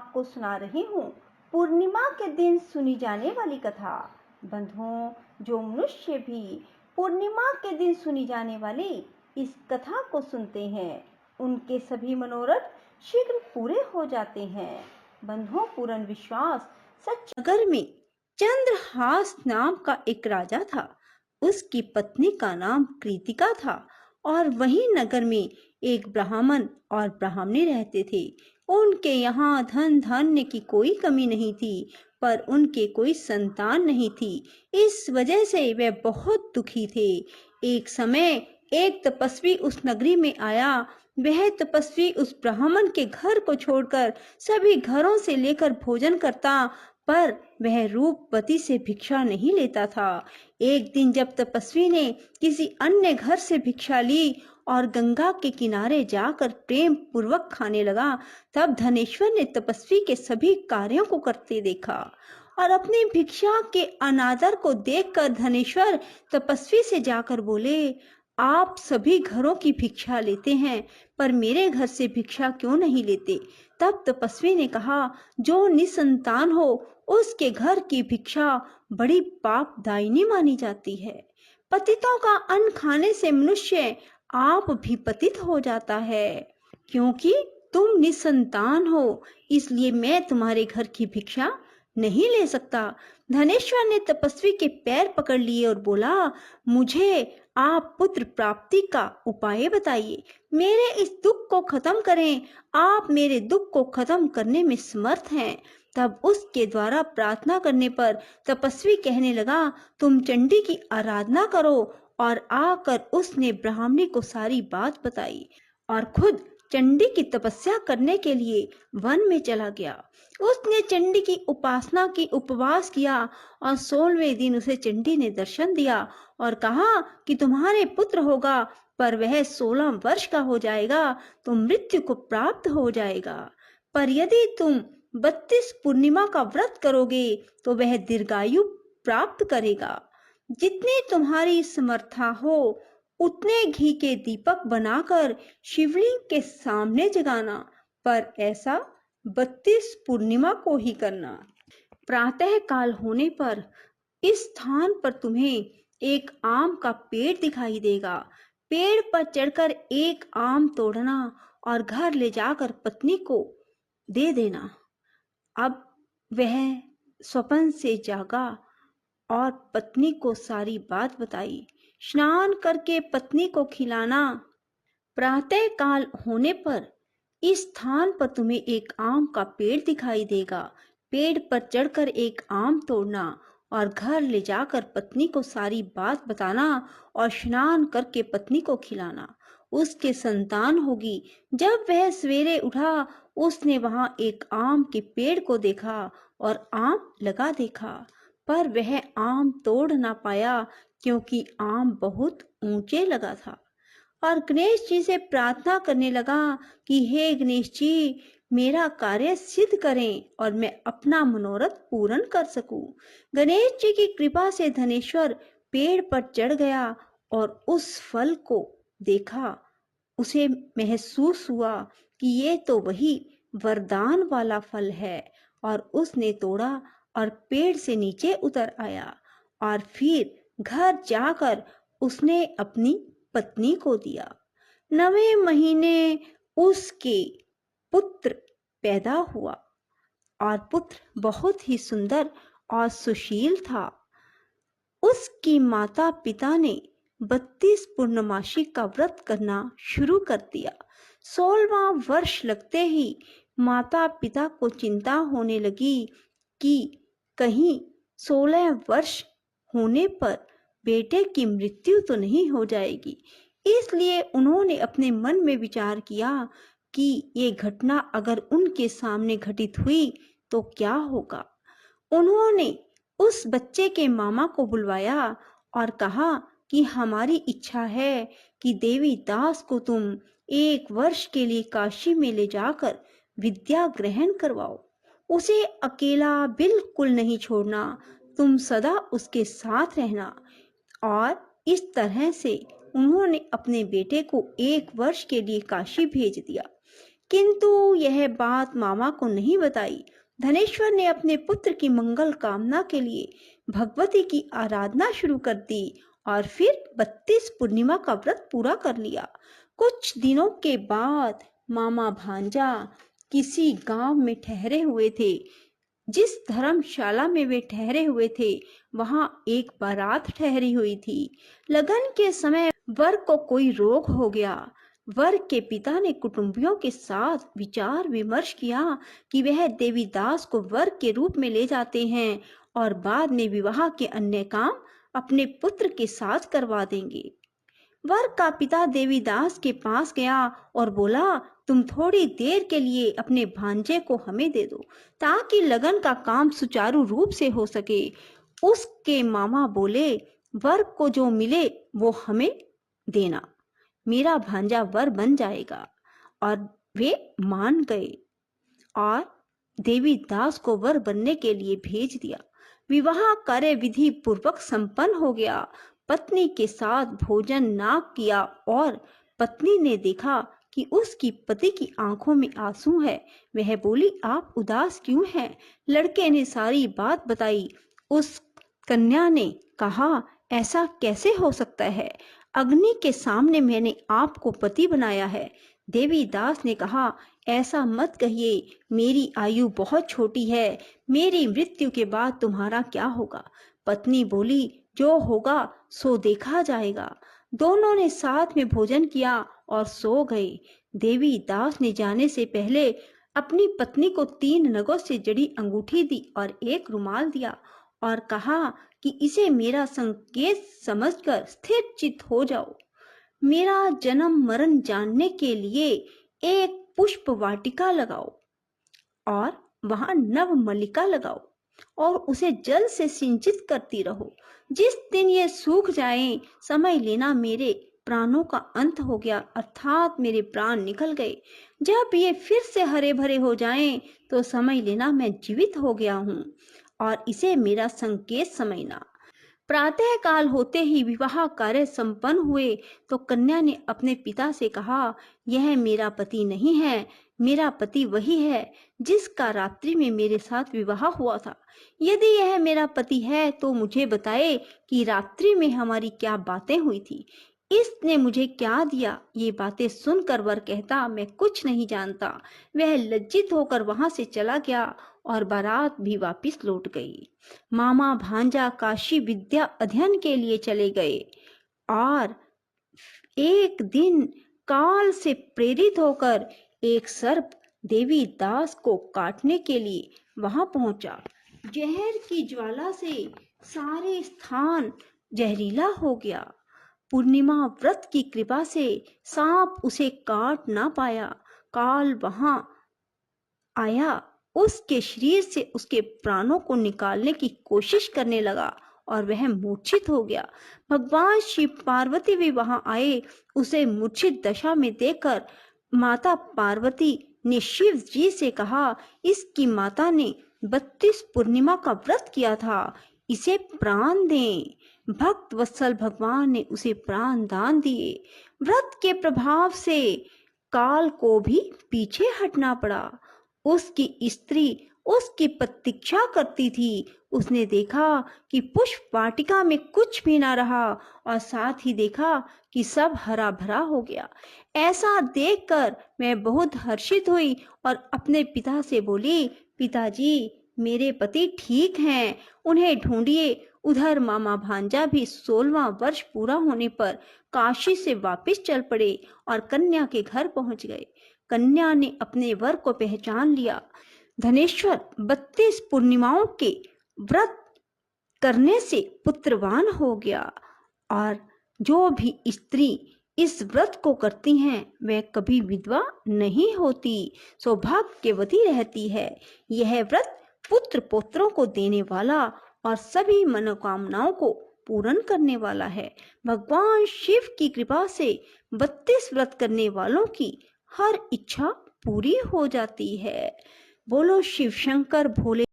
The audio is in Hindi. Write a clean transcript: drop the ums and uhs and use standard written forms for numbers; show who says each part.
Speaker 1: आपको सुना रही हूँ पूर्णिमा के दिन सुनी जाने वाली कथा। बंधुओं, जो मनुष्य भी पूर्णिमा के दिन सुनी जाने वाली इस कथा को सुनते हैं, उनके सभी मनोरथ शीघ्र पूरे हो जाते हैं। बंधुओं, पूर्ण विश्वास सच। नगर में चंद्रहास नाम का एक राजा था। उसकी पत्नी का नाम कृतिका था और वहीं नगर में एक ब्राह्मण और ब्राह्मणी रहते थे। उनके यहाँ धन धान्य की कोई कमी नहीं थी, पर उनके कोई संतान नहीं थी। इस वजह से वे बहुत दुखी थे। एक समय एक तपस्वी उस नगरी में आया। वह तपस्वी उस ब्राह्मण के घर को छोड़कर सभी घरों से लेकर भोजन करता, पर वह रूपवती से भिक्षा नहीं लेता था। एक दिन जब तपस्वी ने किसी अन्य घर से भिक्षा ली और गंगा के किनारे जाकर प्रेम पूर्वक खाने लगा, तब धनेश्वर ने तपस्वी के सभी कार्यों को करते देखा और अपनी भिक्षा के अनादर को देखकर धनेश्वर तपस्वी से जाकर बोले, आप सभी घरों की भिक्षा लेते हैं, पर मेरे घर से भिक्षा क्यों नहीं लेते? तब तपस्वी ने कहा, जो निसंतान हो उसके घर की भिक्षा बड़ी पापदायिनी मानी जाती है। पतितों का अन्न खाने से मनुष्य आप भी पतित हो जाता है। क्योंकि तुम निसंतान हो, इसलिए मैं तुम्हारे घर की भिक्षा नहीं ले सकता। धनेश्वर ने तपस्वी के पैर पकड़ लिए और बोला, मुझे आप पुत्र प्राप्ति का उपाय बताइए, मेरे इस दुख को खत्म करें। आप मेरे दुख को खत्म करने में समर्थ हैं। तब उसके द्वारा प्रार्थना करने पर तपस्वी कहने लगा, तुम चंडी की आराधना करो। और आकर उसने ब्राह्मणी को सारी बात बताई और खुद चंडी की तपस्या करने के लिए वन में चला गया। उसने चंडी की उपासना की, उपवास किया और 16वें दिन उसे चंडी ने दर्शन दिया और कहा कि तुम्हारे पुत्र होगा, पर वह 16 वर्ष का हो जाएगा तो मृत्यु को प्राप्त हो जाएगा। पर यदि तुम 32 पूर्णिमा का व्रत करोगे तो वह दीर्घायु प्राप्त करेगा। जितनी तुम्हारी समर्था हो उतने घी के दीपक बनाकर शिवलिंग के सामने जगाना, पर ऐसा 32 पूर्णिमा को ही करना। प्रातः काल होने पर इस स्थान पर तुम्हें एक आम का पेड़ दिखाई देगा। पेड़ पर चढ़कर एक आम तोड़ना और घर ले जाकर पत्नी को दे देना। अब वह स्वप्न से जागा और पत्नी को सारी बात बताई। स्नान करके पत्नी को खिलाना। प्रातः काल होने पर इस स्थान पर तुम्हें एक आम का पेड़ दिखाई देगा। पेड़ पर चढ़कर एक आम तोड़ना और घर ले जाकर पत्नी को सारी बात बताना और स्नान करके पत्नी को खिलाना। उसके संतान होगी। जब वह सवेरे उठा, उसने वहां एक आम के पेड़ को देखा और आम लगा देखा, पर वह आम तोड़ ना पाया क्योंकि आम बहुत ऊंचे लगा था। और गणेश जी से प्रार्थना करने लगा कि हे गणेश जी, मेरा कार्य सिद्ध करें और मैं अपना मनोरथ पूर्ण कर सकूं। गणेश जी की कृपा से धनेश्वर पेड़ पर चढ़ गया और उस फल को देखा। उसे महसूस हुआ कि ये तो वही वरदान वाला फल है, और उसने तोड़ा और पेड़ से नीचे उतर आया और फिर घर जाकर उसने अपनी पत्नी को दिया। 9वें महीने उसके पुत्र पैदा हुआ और पुत्र बहुत ही सुंदर और सुशील था। उसकी माता पिता ने 32 पूर्णमासी का व्रत करना शुरू कर दिया। 16वां वर्ष लगते ही माता पिता को चिंता होने लगी कि कहीं 16 वर्ष होने पर बेटे की मृत्यु तो नहीं हो जाएगी। इसलिए उन्होंने अपने मन में विचार किया कि ये घटना अगर उनके सामने घटित हुई तो क्या होगा। उन्होंने उस बच्चे के मामा को बुलवाया और कहा कि हमारी इच्छा है कि देवी दास को तुम 1 वर्ष के लिए काशी में ले जाकर विद्या ग्रहण करवाओ। उसे अकेला बिल्कुल नहीं छोड़ना, तुम सदा उसके साथ रहना। और इस तरह से उन्होंने अपने बेटे को 1 वर्ष के लिए काशी भेज दिया। किंतु यह बात मामा को नहीं बताई। धनेश्वर ने अपने पुत्र की मंगल कामना के लिए भगवती की आराधना शुरू कर दी और फिर 32 पूर्णिमा का व्रत पूरा कर लिया। कुछ दिनों के बाद मामा भांजा किसी गांव में ठहरे हुए थे। जिस धर्मशाला में वे ठहरे हुए थे वहां एक बारात ठहरी हुई थी। लगन के समय वर को कोई रोग हो गया। वर के पिता ने कुटुंबियों के साथ विचार विमर्श किया कि वह देवीदास को वर के रूप में ले जाते हैं और बाद में विवाह के अन्य काम अपने पुत्र के साथ करवा देंगे। वर का पिता देवीदास के पास गया और बोला, तुम थोड़ी देर के लिए अपने भांजे को हमें दे दो ताकि लगन का काम सुचारू रूप से हो सके। उसके मामा बोले, वर को जो मिले वो हमें देना, मेरा भांजा वर बन जाएगा। और वे मान गए और देवीदास को वर बनने के लिए भेज दिया। विवाह कार्य विधि पूर्वक संपन्न हो गया। पत्नी के साथ भोजन ना किया और पत्नी ने देखा कि उसकी पति की आंखों में आंसू है। वह बोली, आप उदास क्यों हैं? लड़के ने सारी बात बताई। उस कन्या ने कहा, ऐसा कैसे हो सकता है? अग्नि के सामने मैंने आपको पति बनाया है। देवीदास ने कहा, ऐसा मत कहिए, मेरी आयु बहुत छोटी है। मेरी मृत्यु के बाद तुम्हारा क्या होगा? पत्नी बोली, जो होगा सो देखा जाएगा। दोनों ने साथ में भोजन किया और सो गए। देवीदास ने जाने से पहले अपनी पत्नी को 3 नगों से जड़ी अंगूठी दी और एक रुमाल दिया और कहा कि इसे मेरा संकेत समझकर स्थिर चित्त हो जाओ। मेरा जन्म मरण जानने के लिए एक पुष्प वाटिका लगाओ और वहां नव मल्लिका लगाओ और उसे जल से सिंचित करती रहो। जिस दिन ये सूख जाए समझ लेना मेरे प्राणों का अंत हो गया, अर्थात मेरे प्राण निकल गए। जब ये फिर से हरे भरे हो जाएं तो समझ लेना मैं जीवित हो गया हूँ और इसे मेरा संकेत समझना। प्रातः काल होते ही विवाह कार्य संपन्न हुए तो कन्या ने अपने पिता से कहा, यह मेरा पति नहीं है, मेरा पति वही है जिसका रात्रि में मेरे साथ विवाह हुआ था। यदि यह मेरा पति है तो मुझे बताए कि रात्रि में हमारी क्या बातें हुई थी, इसने मुझे क्या दिया। ये बातें सुनकर वर कहता, मैं कुछ नहीं जानता। वह लज्जित होकर वहां से चला गया और बारात भी वापस लौट गई। मामा भांजा काशी विद्या अध्ययन के लिए चले गए और एक दिन काल से प्रेरित होकर एक सर्प देवीदास को काटने के लिए वहां पहुंचा। जहर की ज्वाला से सारे स्थान जहरीला हो गया। पूर्णिमा व्रत की कृपा से सांप उसे काट ना पाया। काल वहां आया, उसके शरीर से उसके प्राणों को निकालने की कोशिश करने लगा और वह मूर्छित हो गया। भगवान शिव पार्वती भी वहां आए। उसे मूर्छित दशा में देखकर माता पार्वती ने शिव जी से कहा, इसकी माता ने 32 पूर्णिमा का व्रत किया था, इसे प्राण दें। भक्त वत्सल भगवान ने उसे प्राण दान दिए। व्रत के प्रभाव से काल को भी पीछे हटना पड़ा। उसकी स्त्री उसकी प्रतीक्षा करती थी। उसने देखा कि पुष्प वाटिका में कुछ भी ना रहा और साथ ही देखा कि सब हरा भरा हो गया। ऐसा देखकर मैं बहुत हर्षित हुई और अपने पिता से बोली, पिताजी मेरे पति ठीक हैं, उन्हें ढूंढिए। उधर मामा भांजा भी 16वां वर्ष पूरा होने पर काशी से वापस चल पड़े और कन्या के घर पहुंच गए। कन्या ने अपने वर को पहचान लिया। धनेश्वर 32 पूर्णिमाओं के व्रत करने से पुत्रवान हो गया और जो भी स्त्री इस व्रत को करती हैं वह कभी विधवा नहीं होती, सौभाग्यवती रहती है। यह व्रत पुत्र पौत्रों को देने वाला और सभी मनोकामनाओं को पूर्ण करने वाला है। भगवान शिव की कृपा से 32 व्रत करने वालों की हर इच्छा पूरी हो जाती है। बोलो शिव शंकर भोले।